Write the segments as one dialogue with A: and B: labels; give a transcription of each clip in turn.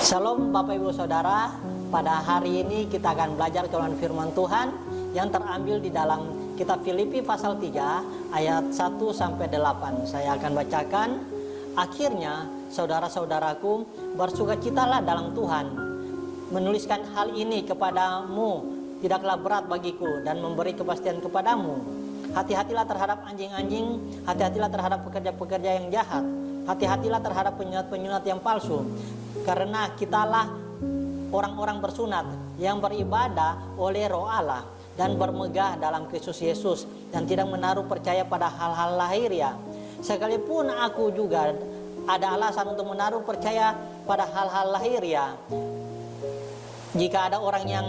A: Shalom Bapak Ibu Saudara, pada hari ini kita akan belajar kebenaran firman Tuhan yang terambil di dalam kitab Filipi pasal 3 ayat 1 sampai 8. Saya akan bacakan. Akhirnya saudara-saudaraku, bersukacitalah dalam Tuhan. Menuliskan hal ini kepadamu tidaklah berat bagiku dan memberi kepastian kepadamu. Hati-hatilah terhadap anjing-anjing, hati-hatilah terhadap pekerja-pekerja yang jahat, hati-hatilah terhadap penyunat-penyunat yang palsu. Karena kitalah orang-orang bersunat yang beribadah oleh Roh Allah dan bermegah dalam Kristus Yesus dan tidak menaruh percaya pada hal-hal lahiriah. Sekalipun aku juga ada alasan untuk menaruh percaya pada hal-hal lahiriah. Jika ada orang yang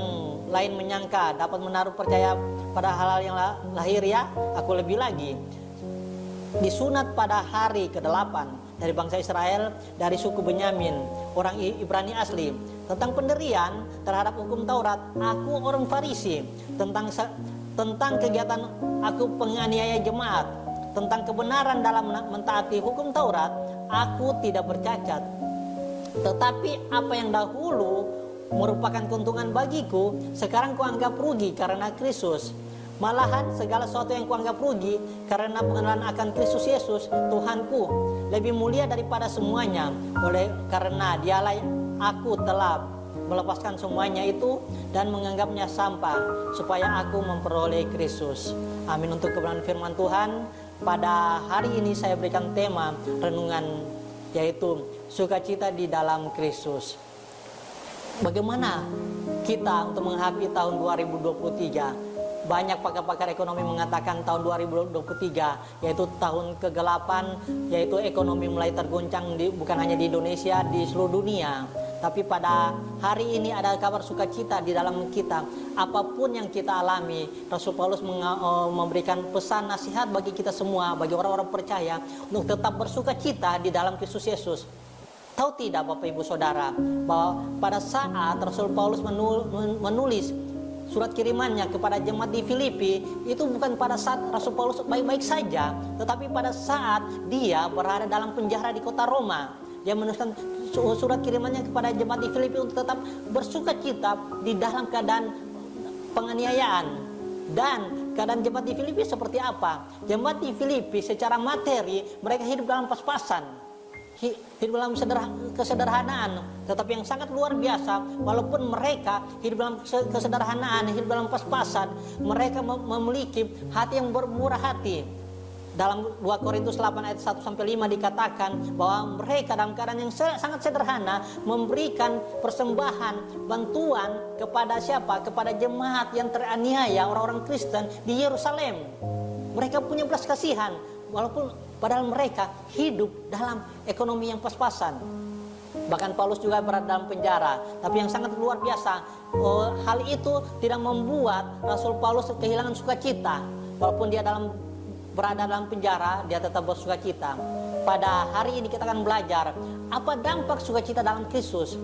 A: lain menyangka dapat menaruh percaya pada hal-hal yang lahiriah, aku lebih lagi. Disunat pada hari ke-8 dari bangsa Israel, dari suku Benyamin, orang Ibrani asli. Tentang pendirian terhadap hukum Taurat, aku orang Farisi. Tentang kegiatan aku penganiaya jemaat. Tentang kebenaran dalam mentaati hukum Taurat, aku tidak bercacat. Tetapi apa yang dahulu merupakan keuntungan bagiku, sekarang kuanggap rugi karena Kristus. Malahan segala sesuatu yang kuanggap rugi karena pengenalan akan Kristus Yesus Tuhanku lebih mulia daripada semuanya. Oleh karena dialah aku telah melepaskan semuanya itu dan menganggapnya sampah supaya aku memperoleh Kristus. Amin. Untuk kebenaran firman Tuhan, pada hari ini saya berikan tema renungan yaitu sukacita di dalam Kristus. Bagaimana kita untuk menghadapi tahun 2023? Banyak pakar-pakar ekonomi mengatakan tahun 2023 yaitu tahun kegelapan, yaitu ekonomi mulai tergoncang bukan hanya di Indonesia, di seluruh dunia. Tapi pada hari ini ada kabar sukacita di dalam kita. Apapun yang kita alami, Rasul Paulus memberikan pesan nasihat bagi kita semua, bagi orang-orang percaya untuk tetap bersukacita di dalam Kristus Yesus. Tahu tidak Bapak Ibu Saudara, bahwa pada saat Rasul Paulus menulis surat kirimannya kepada jemaat di Filipi, itu bukan pada saat Rasul Paulus baik-baik saja, tetapi pada saat dia berada dalam penjara di kota Roma. Dia menuliskan surat kirimannya kepada jemaat di Filipi untuk tetap bersukacita di dalam keadaan penganiayaan. Dan keadaan jemaat di Filipi seperti apa? Jemaat di Filipi secara materi mereka hidup dalam pas-pasan, hidup dalam kesederhanaan, tetapi yang sangat luar biasa. Walaupun mereka hidup dalam kesederhanaan, hidup dalam pas-pasan, mereka memiliki hati yang bermurah hati. Dalam 2 Korintus 8 ayat 1-5 dikatakan bahwa mereka dalam keadaan yang sangat sederhana memberikan persembahan, bantuan kepada siapa? Kepada jemaat yang teraniaya, orang-orang Kristen di Yerusalem. Mereka punya belas kasihan, walaupun padahal mereka hidup dalam ekonomi yang pas-pasan. Bahkan Paulus juga berada dalam penjara. Tapi yang sangat luar biasa, hal itu tidak membuat Rasul Paulus kehilangan sukacita. Walaupun dia berada dalam penjara, dia tetap bersukacita. Pada hari ini kita akan belajar apa dampak sukacita dalam Kristus.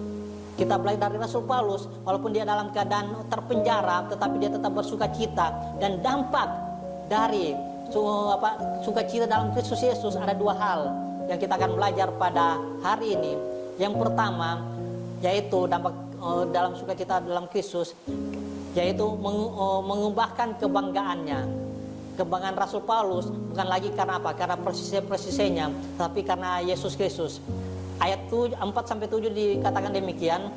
A: Kita belajar dari Rasul Paulus, walaupun dia dalam keadaan terpenjara, tetapi dia tetap bersukacita. Dan dampak dari sukacita dalam Kristus Yesus ada 2 hal yang kita akan belajar pada hari ini. Yang pertama yaitu dampak dalam sukacita dalam Kristus, yaitu mengubahkan kebanggaannya. Kebanggaan Rasul Paulus bukan lagi karena apa? Karena presisinya, tapi karena Yesus Kristus. Ayat 4-7 dikatakan demikian.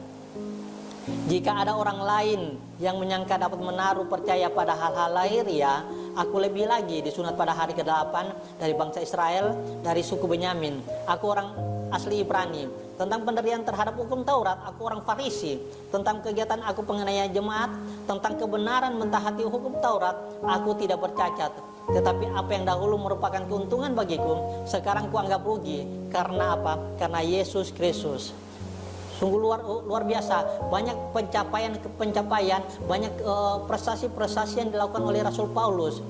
A: Jika ada orang lain yang menyangka dapat menaruh percaya pada hal-hal lahiriah, aku lebih lagi disunat pada hari ke-8 dari bangsa Israel, dari suku Benyamin. Aku orang asli Ibrani. Tentang pendirian terhadap hukum Taurat, aku orang Farisi. Tentang kegiatan aku penganiaya jemaat, tentang kebenaran mentaati hukum Taurat, aku tidak bercacat. Tetapi apa yang dahulu merupakan keuntungan bagiku, sekarang kuanggap rugi. Karena apa? Karena Yesus Kristus. Sungguh luar biasa, banyak pencapaian, banyak prestasi-prestasi yang dilakukan oleh Rasul Paulus.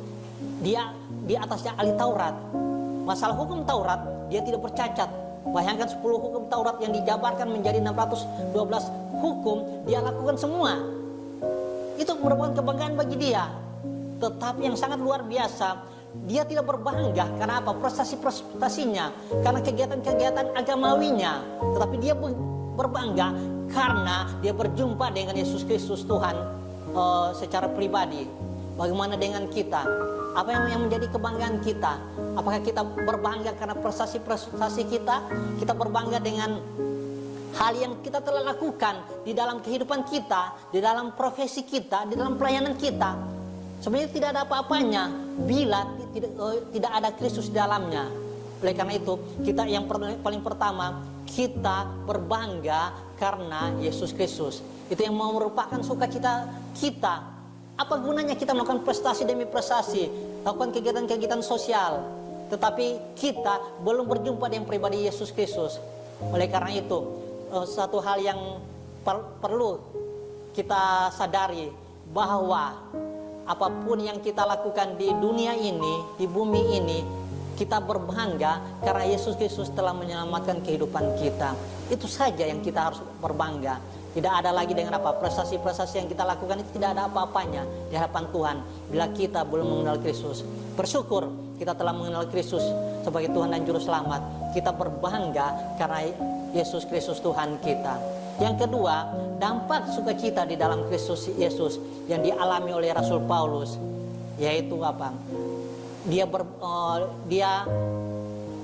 A: Dia di atasnya ahli Taurat. Masalah hukum Taurat, dia tidak bercacat. Bayangkan 10 hukum Taurat yang dijabarkan menjadi 612 hukum, dia lakukan semua. Itu merupakan kebanggaan bagi dia. Tetapi yang sangat luar biasa, dia tidak berbangga. Karena apa? Prestasi-prestasinya, karena kegiatan-kegiatan agamawinya. Tetapi dia berbangga karena dia berjumpa dengan Yesus Kristus Tuhan secara pribadi. Bagaimana dengan kita? Apa yang menjadi kebanggaan kita? Apakah kita berbangga karena prestasi-prestasi kita? Kita berbangga dengan hal yang kita telah lakukan di dalam kehidupan kita, di dalam profesi kita, di dalam pelayanan kita. Sebenarnya tidak ada apa-apanya bila tidak ada Kristus di dalamnya. Oleh karena itu, kita yang paling pertama, kita berbangga karena Yesus Kristus. Itu yang merupakan sukacita kita. Apa gunanya kita melakukan prestasi demi prestasi, lakukan kegiatan-kegiatan sosial, tetapi kita belum berjumpa dengan pribadi Yesus Kristus. Oleh karena itu, satu hal yang perlu kita sadari, bahwa apapun yang kita lakukan di dunia ini, di bumi ini, kita berbangga karena Yesus Kristus telah menyelamatkan kehidupan kita. Itu saja yang kita harus berbangga. Tidak ada lagi dengan apa, prestasi-prestasi yang kita lakukan itu tidak ada apa-apanya di hadapan Tuhan bila kita belum mengenal Kristus. Bersyukur kita telah mengenal Kristus sebagai Tuhan dan Juru Selamat. Kita berbangga karena Yesus Kristus Tuhan kita. Yang kedua, dampak sukacita di dalam Kristus Yesus yang dialami oleh Rasul Paulus, yaitu apa? Dia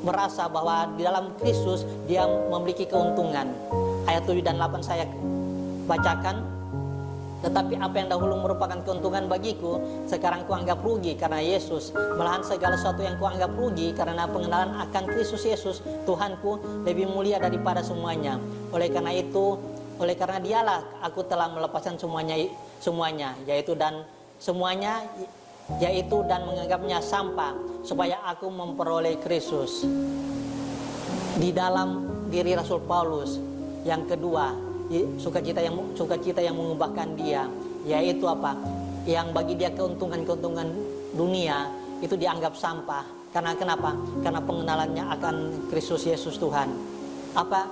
A: merasa bahwa di dalam Kristus dia memiliki keuntungan. Ayat 7 dan 8 saya bacakan. Tetapi apa yang dahulu merupakan keuntungan bagiku, sekarang kuanggap rugi karena Yesus. Malahan segala sesuatu yang kuanggap rugi karena pengenalan akan Kristus Yesus Tuhanku lebih mulia daripada semuanya. Oleh karena dialah aku telah melepaskan semuanya, yaitu dan menganggapnya sampah, supaya aku memperoleh Kristus. Di dalam diri Rasul Paulus, yang kedua, sukacita yang mengubahkan dia, yaitu apa? Yang bagi dia keuntungan dunia itu dianggap sampah. Karena kenapa? Karena pengenalannya akan Kristus Yesus Tuhan. Apa?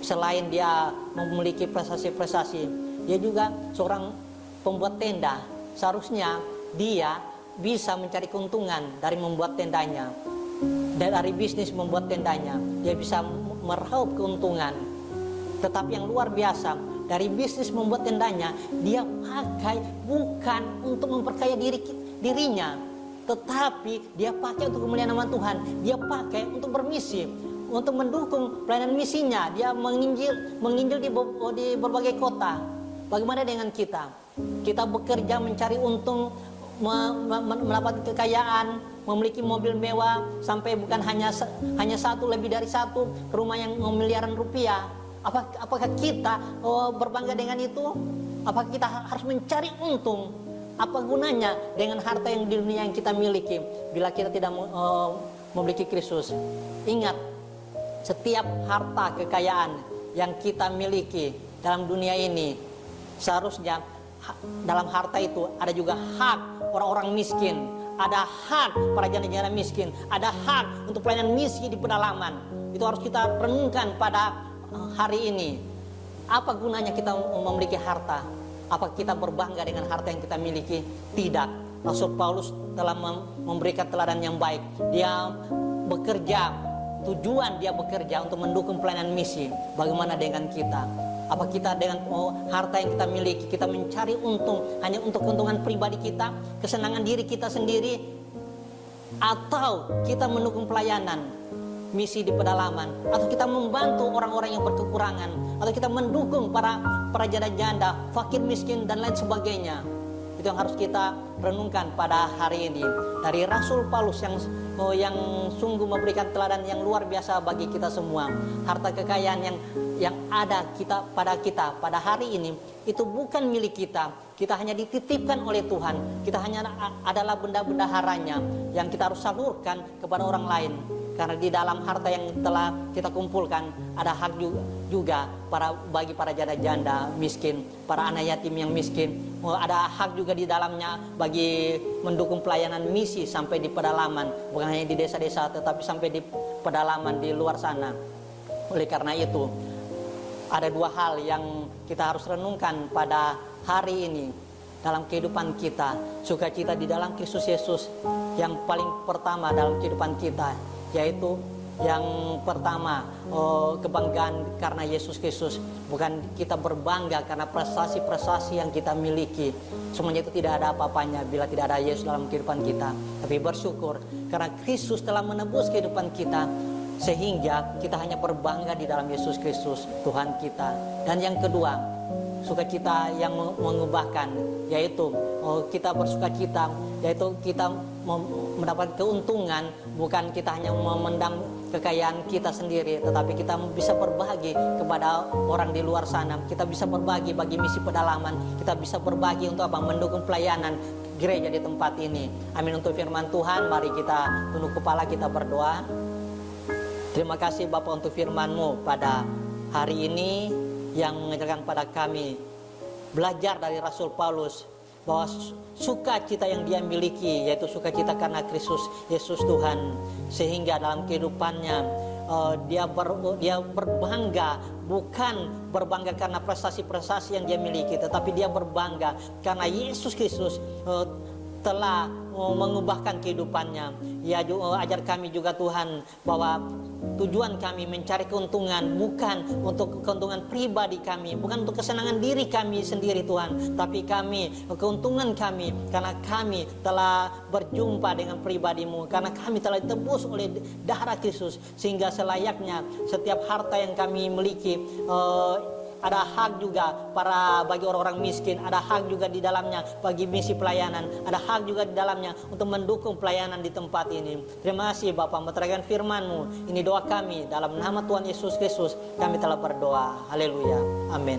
A: Selain dia memiliki prestasi-prestasi, dia juga seorang pembuat tenda. Seharusnya dia bisa mencari keuntungan dari membuat tendanya, dari bisnis membuat tendanya. Dia bisa meraup keuntungan. Tetapi yang luar biasa, dari bisnis membuat tendanya, dia pakai bukan untuk memperkaya dirinya, tetapi dia pakai untuk kemuliaan nama Tuhan. Dia pakai untuk bermisi, untuk mendukung pelayanan misinya. Dia menginjil di berbagai kota. Bagaimana dengan kita? Kita bekerja mencari untung, mendapat kekayaan, memiliki mobil mewah, sampai bukan hanya satu, lebih dari satu, rumah yang miliaran rupiah. Apakah kita berbangga dengan itu? Apakah kita harus mencari untung? Apa gunanya dengan harta yang di dunia yang kita miliki bila kita tidak memiliki Kristus? Ingat, setiap harta kekayaan yang kita miliki dalam dunia ini, seharusnya dalam harta itu ada juga hak orang-orang miskin, ada hak para janda-janda miskin, ada hak untuk pelayanan misi di pedalaman. Itu harus kita renungkan pada hari ini. Apa gunanya kita memiliki harta? Apa kita berbangga dengan harta yang kita miliki? Tidak. Rasul Paulus telah memberikan teladan yang baik. Dia bekerja, tujuan dia bekerja untuk mendukung pelayanan misi. Bagaimana dengan kita? Apa kita dengan harta yang kita miliki, kita mencari untung hanya untuk keuntungan pribadi kita, kesenangan diri kita sendiri, atau kita mendukung pelayanan misi di pedalaman, atau kita membantu orang-orang yang berkekurangan, atau kita mendukung para janda-janda, fakir miskin dan lain sebagainya? Itu yang harus kita renungkan pada hari ini. Dari Rasul Paulus yang sungguh memberikan teladan yang luar biasa bagi kita semua. Harta kekayaan yang ada pada hari ini itu bukan milik kita. Kita hanya dititipkan oleh Tuhan. Kita hanya adalah benda-benda haranya yang kita harus salurkan kepada orang lain. Karena di dalam harta yang telah kita kumpulkan ada hak juga bagi para janda-janda miskin, para anak yatim yang miskin. Ada hak juga di dalamnya bagi mendukung pelayanan misi sampai di pedalaman, bukan hanya di desa-desa tetapi sampai di pedalaman di luar sana. Oleh karena itu, ada dua hal yang kita harus renungkan pada hari ini dalam kehidupan kita. Sukacita di dalam Kristus Yesus yang paling pertama dalam kehidupan kita, yaitu Yang pertama, kebanggaan karena Yesus Kristus. Bukan kita berbangga karena prestasi-prestasi yang kita miliki. Semuanya itu tidak ada apa-apanya bila tidak ada Yesus dalam kehidupan kita. Tapi bersyukur karena Kristus telah menebus kehidupan kita, sehingga kita hanya berbangga di dalam Yesus Kristus, Tuhan kita. Dan yang kedua, sukacita yang mengubahkan, yaitu kita bersukacita, yaitu kita mendapat keuntungan. Bukan kita hanya memendam kekayaan kita sendiri, tetapi kita bisa berbagi kepada orang di luar sana. Kita bisa berbagi bagi misi pedalaman. Kita bisa berbagi untuk apa? Mendukung pelayanan gereja di tempat ini. Amin. Untuk firman Tuhan, mari kita tunduk kepala, kita berdoa. Terima kasih Bapa untuk firman-Mu pada hari ini yang mengajarkan pada kami belajar dari Rasul Paulus bahwa sukacita yang dia miliki yaitu sukacita karena Kristus Yesus Tuhan, sehingga dalam kehidupannya dia berbangga, bukan berbangga karena prestasi-prestasi yang dia miliki, tetapi dia berbangga karena Yesus Kristus telah mengubahkan kehidupannya. Ya, ajar kami juga Tuhan bahwa tujuan kami mencari keuntungan bukan untuk keuntungan pribadi kami, bukan untuk kesenangan diri kami sendiri Tuhan, tapi keuntungan kami karena kami telah berjumpa dengan pribadi-Mu, karena kami telah ditebus oleh darah Kristus, sehingga selayaknya setiap harta yang kami miliki ada hak juga bagi orang-orang miskin, ada hak juga di dalamnya bagi misi pelayanan, ada hak juga di dalamnya untuk mendukung pelayanan di tempat ini. Terima kasih Bapa, menerangkan firman-Mu. Ini doa kami dalam nama Tuhan Yesus Kristus, kami telah berdoa. Haleluya. Amin.